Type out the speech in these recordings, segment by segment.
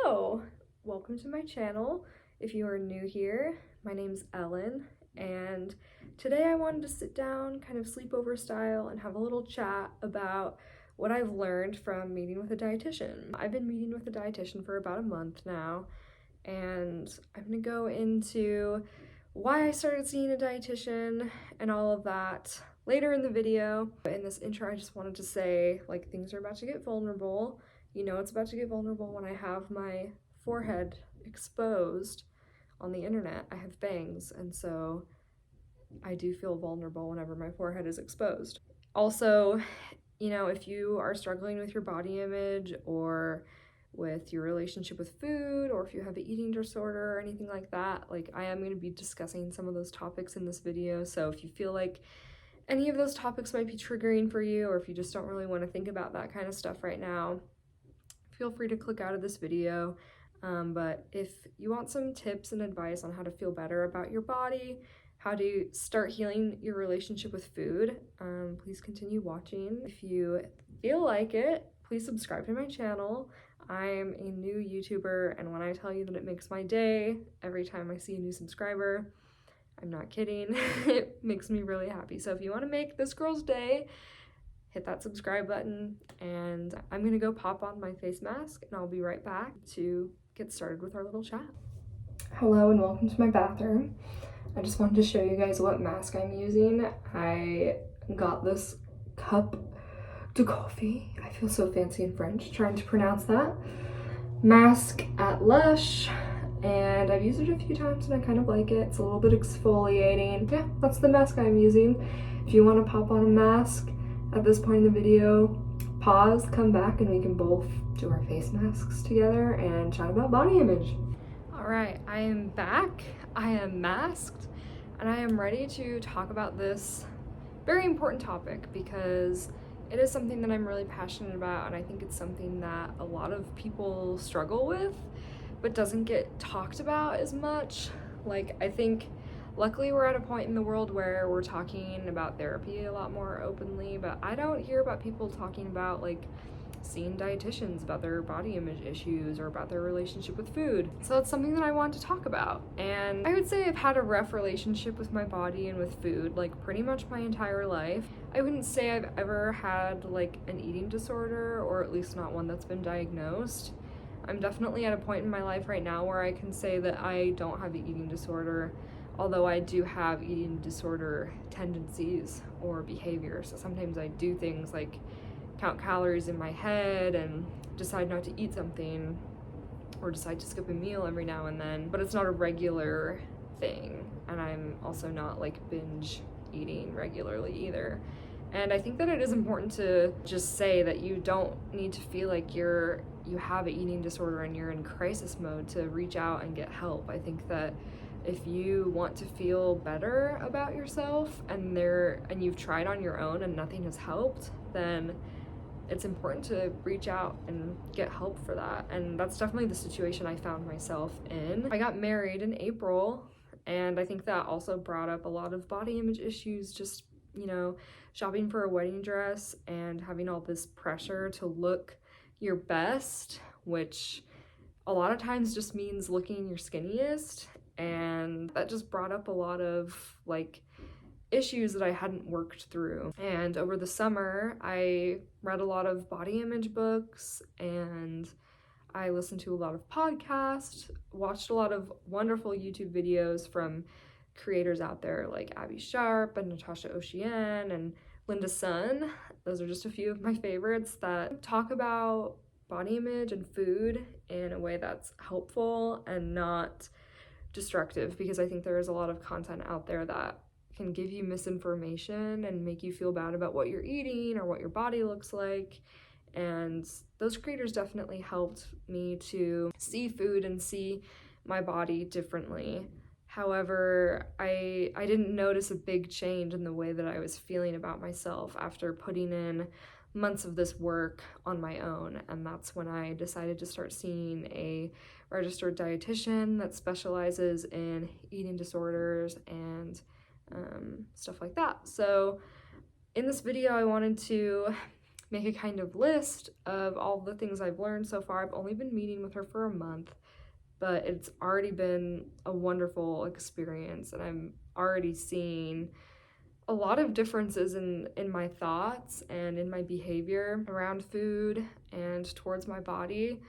Hello! Welcome to my channel. If you are new here, my name's Ellen, and today I wanted to sit down, kind of sleepover style, and have a little chat about what I've learned from meeting with a dietitian. I've been meeting with a dietitian for about a month now, and I'm gonna go into why I started seeing a dietitian and all of that later in the video. In this intro, I just wanted to say, like, things are about to get vulnerable. You know it's about to get vulnerable when I have my forehead exposed on the internet. I have bangs, and so I do feel vulnerable whenever my forehead is exposed. Also, you know, if you are struggling with your body image or with your relationship with food, or if you have an eating disorder or anything like that, like, I am going to be discussing some of those topics in this video. So if you feel like any of those topics might be triggering for you, or if you just don't really want to think about that kind of stuff right now, feel free to click out of this video. But if you want some tips and advice on how to feel better about your body, how to start healing your relationship with food, please continue watching. If you feel like it, please subscribe to my channel. I'm a new YouTuber, and when I tell you that it makes my day every time I see a new subscriber, I'm not kidding. It makes me really happy. So if you want to make this girl's day, hit that subscribe button, and I'm gonna go pop on my face mask, and I'll be right back to get started with our little chat. Hello and welcome to my bathroom. I just wanted to show you guys what mask I'm using. I got this cup de coffee. I feel so fancy in French trying to pronounce that. Mask at Lush, and I've used it a few times and I kind of like it. It's a little bit exfoliating. Yeah, that's the mask I'm using. If you want to pop on a mask at this point in the video, pause, come back, and we can both do our face masks together and chat about body image. All right, I am back. I am masked, and I am ready to talk about this very important topic because it is something that I'm really passionate about, and I think it's something that a lot of people struggle with, but doesn't get talked about as much. Like, I think luckily we're at a point in the world where we're talking about therapy a lot more openly, but I don't hear about people talking about, like, seeing dietitians about their body image issues or about their relationship with food. So that's something that I want to talk about. And I would say I've had a rough relationship with my body and with food, like, pretty much my entire life. I wouldn't say I've ever had, like, an eating disorder, or at least not one that's been diagnosed. I'm definitely at a point in my life right now where I can say that I don't have an eating disorder, although I do have eating disorder tendencies or behaviors. So sometimes I do things like count calories in my head and decide not to eat something, or decide to skip a meal every now and then, but it's not a regular thing. And I'm also not, like, binge eating regularly either. And I think that it is important to just say that you don't need to feel like you have an eating disorder and you're in crisis mode to reach out and get help. I think that if you want to feel better about yourself and you've tried on your own and nothing has helped, then it's important to reach out and get help for that. And that's definitely the situation I found myself in. I got married in April, and I think that also brought up a lot of body image issues, just, you know, shopping for a wedding dress and having all this pressure to look your best, which a lot of times just means looking your skinniest. And that just brought up a lot of, like, issues that I hadn't worked through. And over the summer, I read a lot of body image books, and I listened to a lot of podcasts, watched a lot of wonderful YouTube videos from creators out there like Abby Sharp and Natasha Ocean and Linda Sun. Those are just a few of my favorites that talk about body image and food in a way that's helpful and not destructive, because I think there is a lot of content out there that can give you misinformation and make you feel bad about what you're eating or what your body looks like. And those creators definitely helped me to see food and see my body differently. However, I didn't notice a big change in the way that I was feeling about myself after putting in months of this work on my own. And that's when I decided to start seeing a registered dietitian that specializes in eating disorders and stuff like that. So in this video, I wanted to make a kind of list of all the things I've learned so far. I've only been meeting with her for a month, but it's already been a wonderful experience, and I'm already seeing a lot of differences in my thoughts and in my behavior around food and towards my body.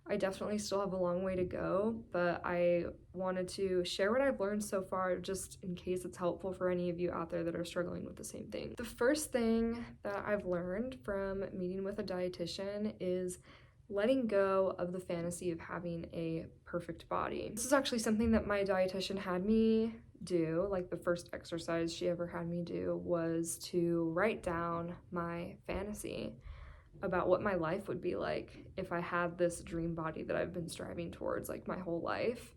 I definitely still have a long way to go, but I wanted to share what I've learned so far just in case it's helpful for any of you out there that are struggling with the same thing. The first thing that I've learned from meeting with a dietitian is letting go of the fantasy of having a perfect body. This is actually something that my dietitian had me do. Like, the first exercise she ever had me do was to write down my fantasy about what my life would be like if I had this dream body that I've been striving towards like my whole life.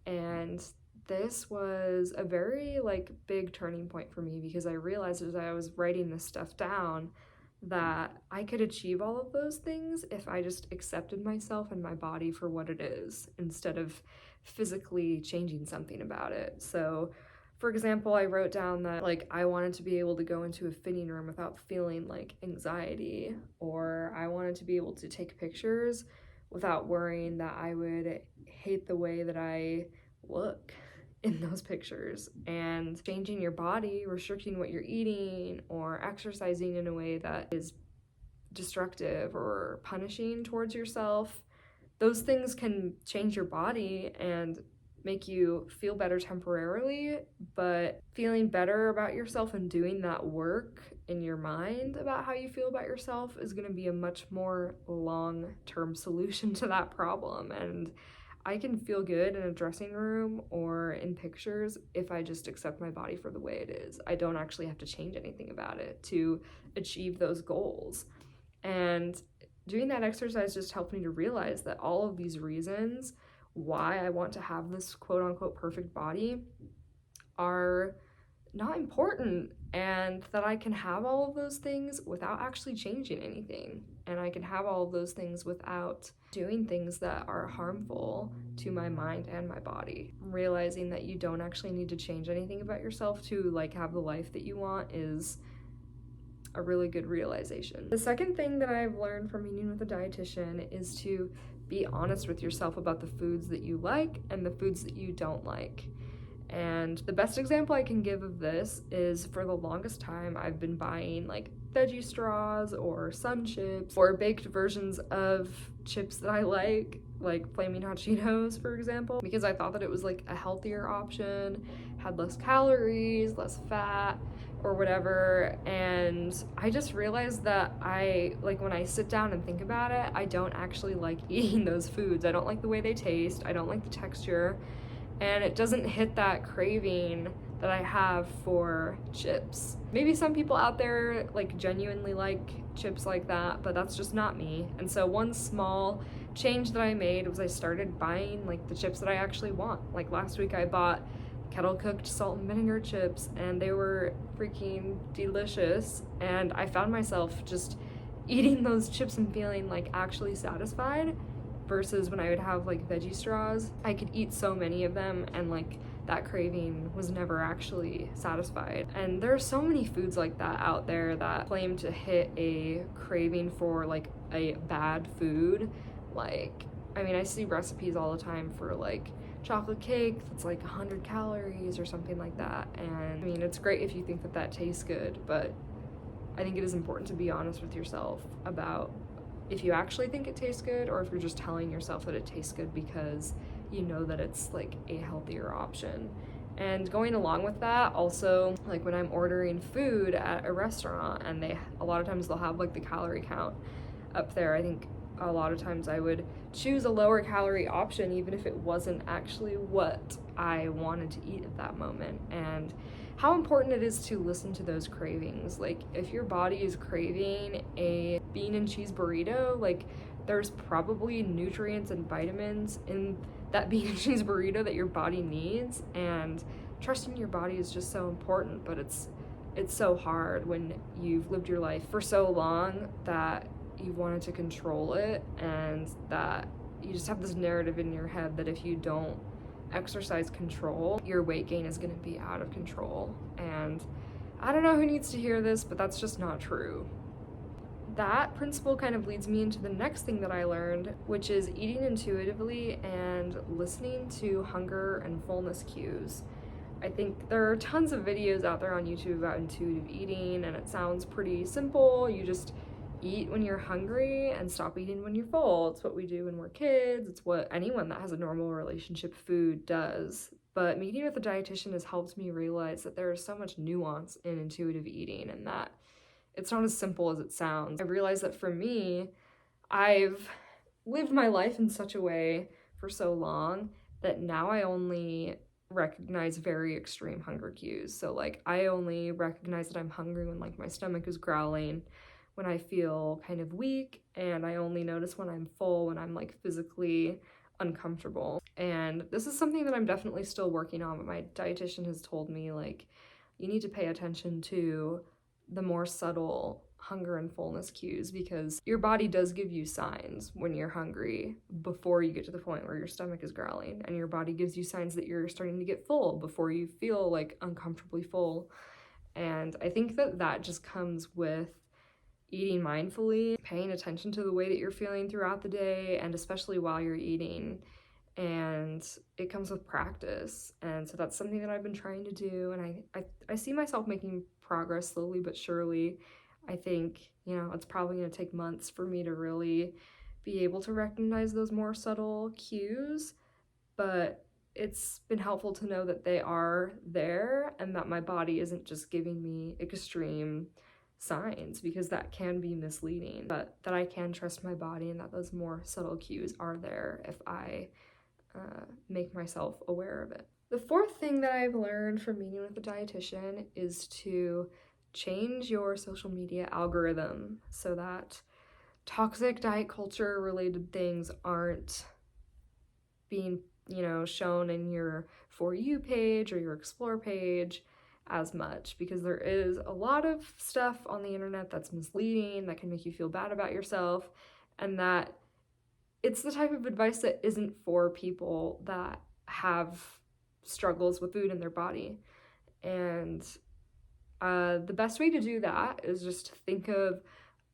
And this was a very like big turning point for me, because I realized as I was writing this stuff down that I could achieve all of those things if I just accepted myself and my body for what it is, instead of physically changing something about it. So for example, I wrote down that like I wanted to be able to go into a fitting room without feeling like anxiety, or I wanted to be able to take pictures without worrying that I would hate the way that I look in those pictures. And changing your body, restricting what you're eating, or exercising in a way that is destructive or punishing towards yourself, those things can change your body and make you feel better temporarily, but feeling better about yourself and doing that work in your mind about how you feel about yourself is going to be a much more long-term solution to that problem. And I can feel good in a dressing room or in pictures if I just accept my body for the way it is. I don't actually have to change anything about it to achieve those goals. And doing that exercise just helped me to realize that all of these reasons why I want to have this quote-unquote perfect body are not important, and that I can have all of those things without actually changing anything, and I can have all of those things without doing things that are harmful to my mind and my body. Realizing that you don't actually need to change anything about yourself to like have the life that you want is a really good realization. The second thing that I've learned from meeting with a dietitian is to be honest with yourself about the foods that you like and the foods that you don't like. And the best example I can give of this is, for the longest time, I've been buying like veggie straws or sun chips or baked versions of chips that I like Flaming Hot Cheetos, for example, because I thought that it was like a healthier option, had less calories, less fat, or whatever. And I just realized that when I sit down and think about it, I don't actually like eating those foods. I don't like the way they taste, I don't like the texture, and it doesn't hit that craving that I have for chips. Maybe some people out there like genuinely like chips like that, but that's just not me. And so one small change that I made was I started buying like the chips that I actually want. Like last week I bought kettle cooked salt and vinegar chips, and they were freaking delicious, and I found myself just eating those chips and feeling like actually satisfied, versus when I would have like veggie straws. I could eat so many of them and like that craving was never actually satisfied. And there are so many foods like that out there that claim to hit a craving for like a bad food. Like, I mean, I see recipes all the time for like chocolate cake that's like 100 calories or something like that. And I mean, it's great if you think that that tastes good, but I think it is important to be honest with yourself about if you actually think it tastes good, or if you're just telling yourself that it tastes good because you know that it's like a healthier option. And going along with that, also like when I'm ordering food at a restaurant and a lot of times they'll have like the calorie count up there, I think a lot of times I would choose a lower calorie option even if it wasn't actually what I wanted to eat at that moment. And how important it is to listen to those cravings. Like, if your body is craving a bean and cheese burrito, like there's probably nutrients and vitamins in that bean and cheese burrito that your body needs, and trusting your body is just so important. But it's so hard when you've lived your life for so long that you wanted to control it, and that you just have this narrative in your head that if you don't exercise control, your weight gain is going to be out of control. And I don't know who needs to hear this, but that's just not true. that principle kind of leads me into the next thing that I learned, which is eating intuitively and listening to hunger and fullness cues. I think there are tons of videos out there on YouTube about intuitive eating, and it sounds pretty simple. You just eat when you're hungry and stop eating when you're full. It's what we do when we're kids. It's what anyone that has a normal relationship with food does. But meeting with a dietitian has helped me realize that there is so much nuance in intuitive eating, and that it's not as simple as it sounds. I realized that for me, I've lived my life in such a way for so long that now I only recognize very extreme hunger cues. So like I only recognize that I'm hungry when like my stomach is growling, when I feel kind of weak, and I only notice when I'm full, when I'm like physically uncomfortable. And this is something that I'm definitely still working on, but my dietitian has told me like you need to pay attention to the more subtle hunger and fullness cues, because your body does give you signs when you're hungry before you get to the point where your stomach is growling, and your body gives you signs that you're starting to get full before you feel like uncomfortably full. And I think that that just comes with eating mindfully, paying attention to the way that you're feeling throughout the day, and especially while you're eating. And it comes with practice. And so that's something that I've been trying to do, and I see myself making progress slowly but surely. I think, it's probably going to take months for me to really be able to recognize those more subtle cues, but it's been helpful to know that they are there and that my body isn't just giving me extreme signs, because that can be misleading, but that I can trust my body and that those more subtle cues are there if I make myself aware of it. The fourth thing that I've learned from meeting with a dietitian is to change your social media algorithm so that toxic diet culture related things aren't being, shown in your For You page or your Explore page as much, because there is a lot of stuff on the internet that's misleading, that can make you feel bad about yourself, and that it's the type of advice that isn't for people that have struggles with food in their body. And the best way to do that is just to think of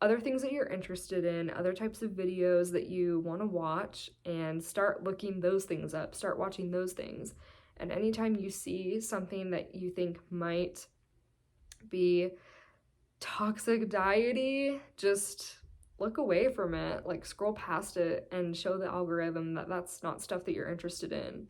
other things that you're interested in, other types of videos that you want to watch, and start looking those things up, start watching those things. And anytime you see something that you think might be toxic diety, just look away from it, like scroll past it and show the algorithm that that's not stuff that you're interested in.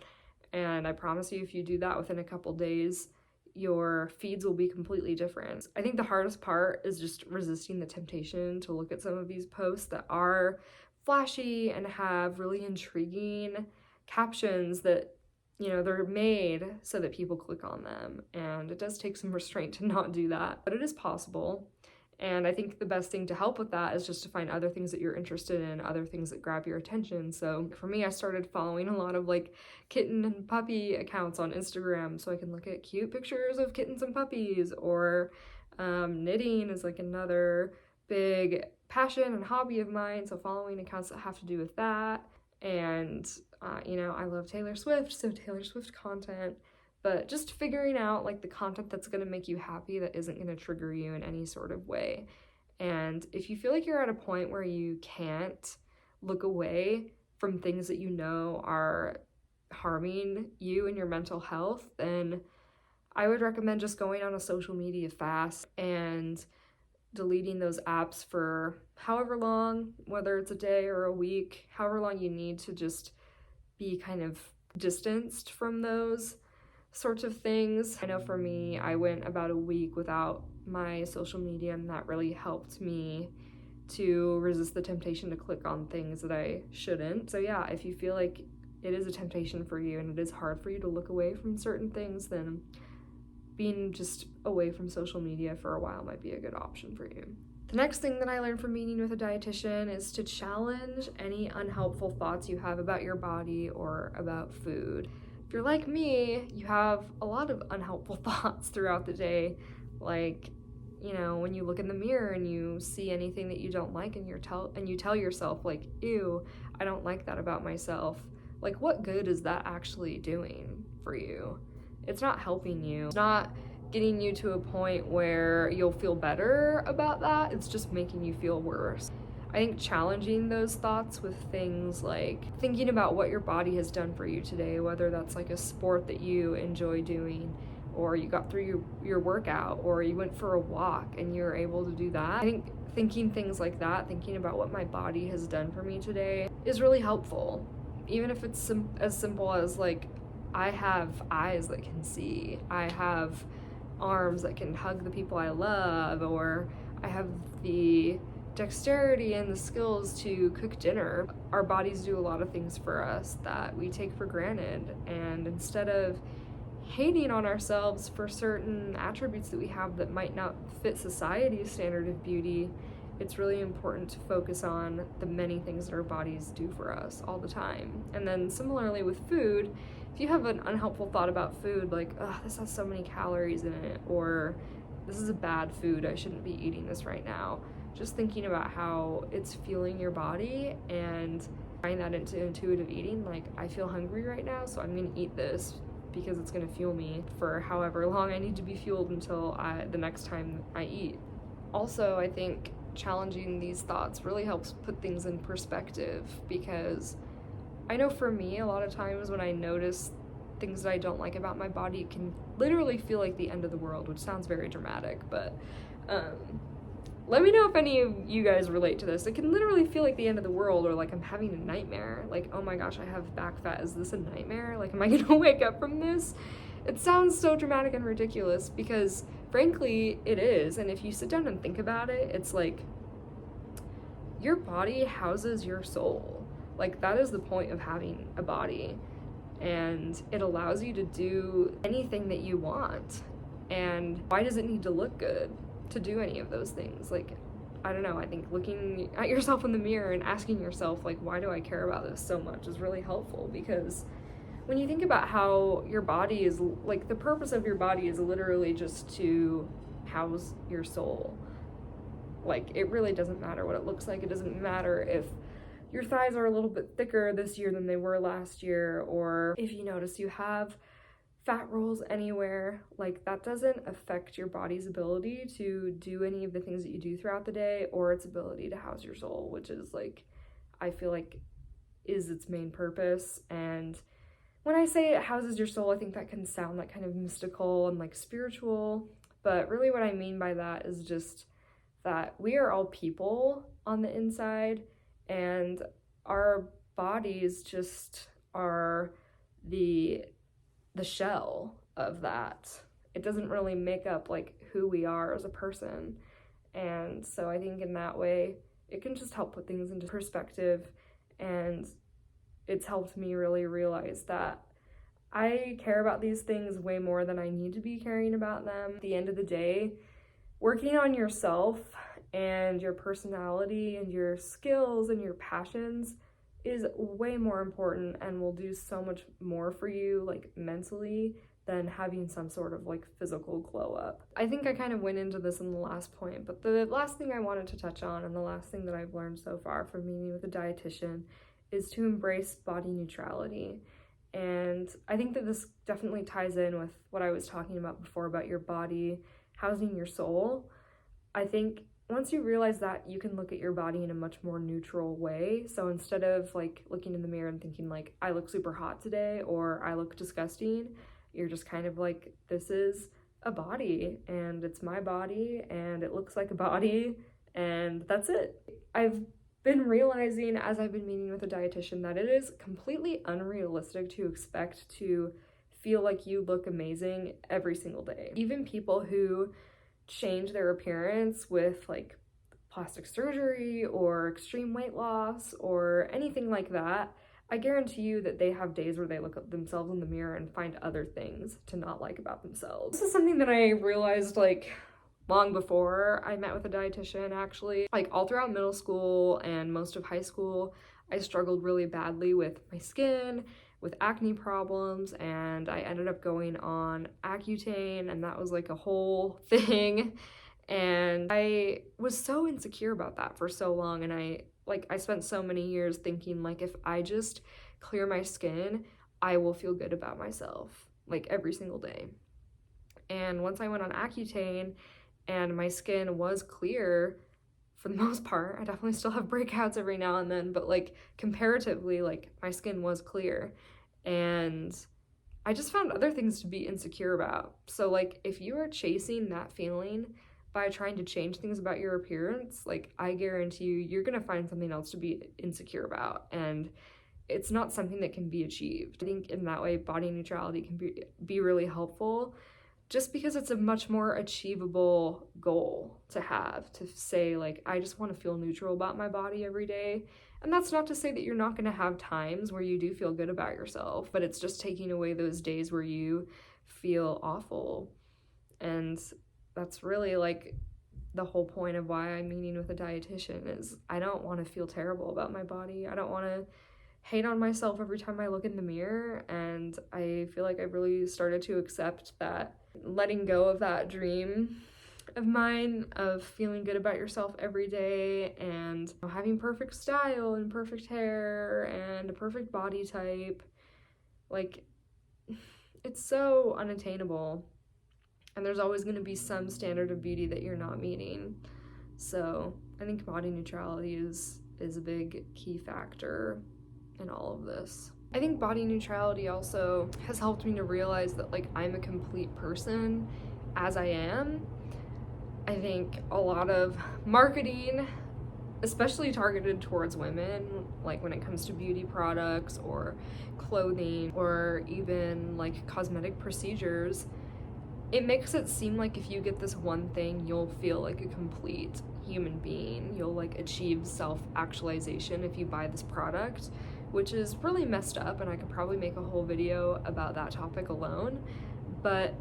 And I promise you, if you do that within a couple days, your feeds will be completely different. I think the hardest part is just resisting the temptation to look at some of these posts that are flashy and have really intriguing captions that, they're made so that people click on them. And it does take some restraint to not do that, but it is possible. And I think the best thing to help with that is just to find other things that you're interested in, other things that grab your attention. So for me, I started following a lot of like kitten and puppy accounts on Instagram so I can look at cute pictures of kittens and puppies, or knitting is like another big passion and hobby of mine. So following accounts that have to do with that. And, I love Taylor Swift, so Taylor Swift content. But just figuring out like the content that's going to make you happy, that isn't going to trigger you in any sort of way. And if you feel like you're at a point where you can't look away from things that are harming you and your mental health, then I would recommend just going on a social media fast and deleting those apps for however long, whether it's a day or a week, however long you need to just be kind of distanced from those sorts of things. I know for me, I went about a week without my social media, and that really helped me to resist the temptation to click on things that I shouldn't. So yeah, if you feel like it is a temptation for you and it is hard for you to look away from certain things, then being just away from social media for a while might be a good option for you. The next thing that I learned from meeting with a dietitian is to challenge any unhelpful thoughts you have about your body or about food. If you're like me, you have a lot of unhelpful thoughts throughout the day, like, when you look in the mirror and you see anything that you don't like, and you tell yourself like, ew, I don't like that about myself. Like, what good is that actually doing for you? It's not helping you. It's not getting you to a point where you'll feel better about that. It's just making you feel worse. I think challenging those thoughts with things like thinking about what your body has done for you today, whether that's like a sport that you enjoy doing, or you got through your workout, or you went for a walk and you're able to do that. I think thinking things like that, thinking about what my body has done for me today, is really helpful. Even if it's as simple as like, I have eyes that can see, I have arms that can hug the people I love, or I have the dexterity and the skills to cook dinner. Our bodies do a lot of things for us that we take for granted, and instead of hating on ourselves for certain attributes that we have that might not fit society's standard of beauty, it's really important to focus on the many things that our bodies do for us all the time. And then similarly with food, if you have an unhelpful thought about food, like, oh, this has so many calories in it, or this is a bad food, I shouldn't be eating this right now, just thinking about how it's fueling your body and trying that into intuitive eating. Like, I feel hungry right now, so I'm gonna eat this because it's gonna fuel me for however long I need to be fueled until the next time I eat. Also, I think challenging these thoughts really helps put things in perspective, because I know for me, a lot of times when I notice things that I don't like about my body, it can literally feel like the end of the world, which sounds very dramatic, but let me know if any of you guys relate to this. It can literally feel like the end of the world, or like I'm having a nightmare. Like, oh my gosh, I have back fat. Is this a nightmare? Like, am I gonna wake up from this? It sounds so dramatic and ridiculous, because frankly, it is. And if you sit down and think about it, it's like your body houses your soul. Like, that is the point of having a body. And it allows you to do anything that you want. And why does it need to look good to do any of those things? Like, I don't know, I think looking at yourself in the mirror and asking yourself, like, why do I care about this so much, is really helpful. Because when you think about how your body is, like, the purpose of your body is literally just to house your soul. Like, it really doesn't matter what it looks like. It doesn't matter if your thighs are a little bit thicker this year than they were last year, or if you notice you have fat rolls anywhere. Like, that doesn't affect your body's ability to do any of the things that you do throughout the day, or its ability to house your soul, which is, like, I feel like is its main purpose. And when I say it houses your soul, I think that can sound like kind of mystical and like spiritual, but really what I mean by that is just that we are all people on the inside, and our bodies just are the shell of that. It doesn't really make up like who we are as a person. And so I think in that way, it can just help put things into perspective. And it's helped me really realize that I care about these things way more than I need to be caring about them. At the end of the day, working on yourself and your personality and your skills and your passions is way more important and will do so much more for you, like, mentally, than having some sort of like physical glow up. I think I kind of went into this in the last point, but the last thing I wanted to touch on, and the last thing that I've learned so far from meeting with a dietitian, is to embrace body neutrality. And I think that this definitely ties in with what I was talking about before about your body housing your soul. I think once you realize that, you can look at your body in a much more neutral way. So instead of like looking in the mirror and thinking like, I look super hot today, or I look disgusting, you're just kind of like, this is a body, and it's my body, and it looks like a body, and that's it. I've been realizing as I've been meeting with a dietitian that it is completely unrealistic to expect to feel like you look amazing every single day. Even people who change their appearance with like plastic surgery or extreme weight loss or anything like that, I guarantee you that they have days where they look at themselves in the mirror and find other things to not like about themselves. This is something that I realized like long before I met with a dietitian, actually. Like, all throughout middle school and most of high school, I struggled really badly with my skin, with acne problems, and I ended up going on Accutane, and that was like a whole thing. And I was so insecure about that for so long, and I spent so many years thinking like, if I just clear my skin, I will feel good about myself like every single day. And once I went on Accutane and my skin was clear for the most part, I definitely still have breakouts every now and then, but like comparatively, like my skin was clear. And I just found other things to be insecure about. So like if you are chasing that feeling by trying to change things about your appearance, like I guarantee you're gonna find something else to be insecure about. And it's not something that can be achieved. I think in that way, body neutrality can be really helpful, just because it's a much more achievable goal to have, to say like, I just want to feel neutral about my body every day. And that's not to say that you're not going to have times where you do feel good about yourself, but it's just taking away those days where you feel awful. And that's really like the whole point of why I'm meeting with a dietitian, is I don't want to feel terrible about my body. I don't want to hate on myself every time I look in the mirror. And I feel like I've really started to accept that, letting go of that dream of mine of feeling good about yourself every day and having perfect style and perfect hair and a perfect body type. Like, it's so unattainable, and there's always going to be some standard of beauty that you're not meeting. So I think body neutrality is a big key factor in all of this. I think body neutrality also has helped me to realize that like I'm a complete person as I am. I think a lot of marketing, especially targeted towards women, like when it comes to beauty products or clothing or even like cosmetic procedures, it makes it seem like if you get this one thing, you'll feel like a complete human being. You'll like achieve self-actualization if you buy this product, which is really messed up, and I could probably make a whole video about that topic alone. But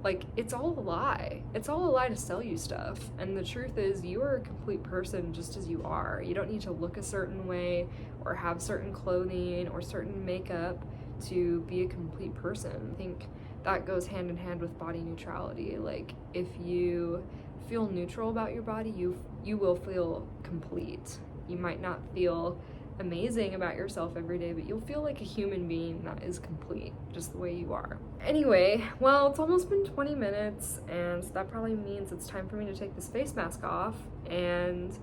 like, it's all a lie. It's all a lie to sell you stuff. And the truth is, you are a complete person just as you are. You don't need to look a certain way or have certain clothing or certain makeup to be a complete person. I think that goes hand in hand with body neutrality. Like, if you feel neutral about your body, you will feel complete. You might not feel amazing about yourself every day, but you'll feel like a human being that is complete, just the way you are. Anyway, well, it's almost been 20 minutes, and that probably means it's time for me to take this face mask off. And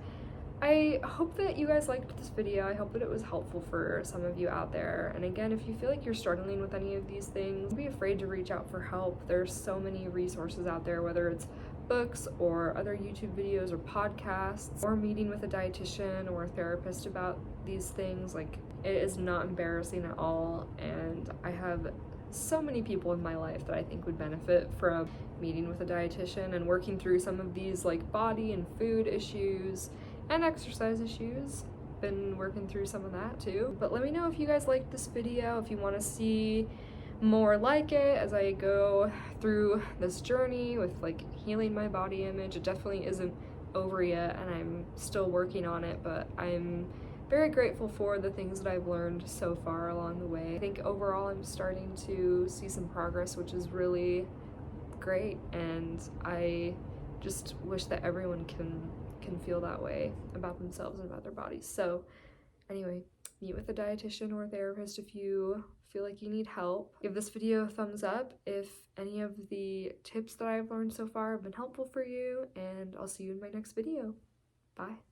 I hope that you guys liked this video. I hope that it was helpful for some of you out there. And again, if you feel like you're struggling with any of these things, don't be afraid to reach out for help. There's so many resources out there, whether it's books or other YouTube videos or podcasts, or meeting with a dietitian or a therapist about these things. Like, it is not embarrassing at all, and I have so many people in my life that I think would benefit from meeting with a dietitian and working through some of these like body and food issues and exercise issues. Been working through some of that too. But let me know if you guys liked this video, if you want to see more like it as I go through this journey with like healing my body image. It definitely isn't over yet, and I'm still working on it, but I'm very grateful for the things that I've learned so far along the way. I think overall I'm starting to see some progress, which is really great, and I just wish that everyone can feel that way about themselves and about their bodies. So anyway, meet with a dietitian or a therapist if you feel like you need help. Give this video a thumbs up if any of the tips that I've learned so far have been helpful for you, and I'll see you in my next video. Bye.